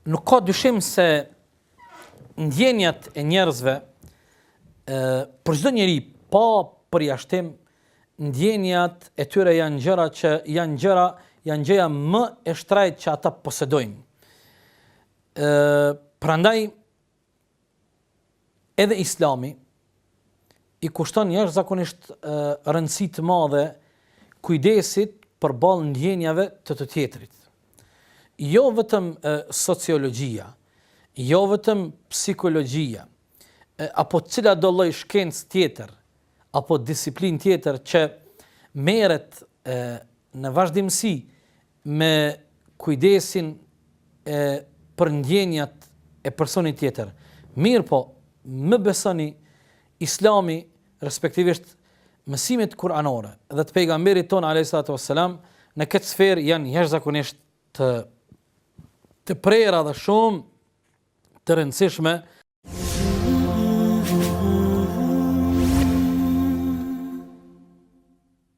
Nuk ka dyshim se ndjenjat e njerëzve për çdo njeri pa përjashtim, ndjenjat e tyre janë gjëja më e shtrejtë që ata posedojnë. Prandaj edhe Islami i kushton jashtëzakonisht rëndësi të madhe kujdesit përballë ndjenjave të tjetrit. Jo vetëm sociologjia, jo vetëm psikologjia, apo cila do lloj shkencë tjetër, apo disiplinë tjetër që merret në vazhdimsi me kujdesin për ndjenjat e personit tjetër. Mirë po, më besoni, Islami, respektivisht mësimet kuranore dhe të pejgamberit ton alayhisalatu wassalam në këtë sferë janë jashtëzakonisht të prera dhe shumë të rëndësishme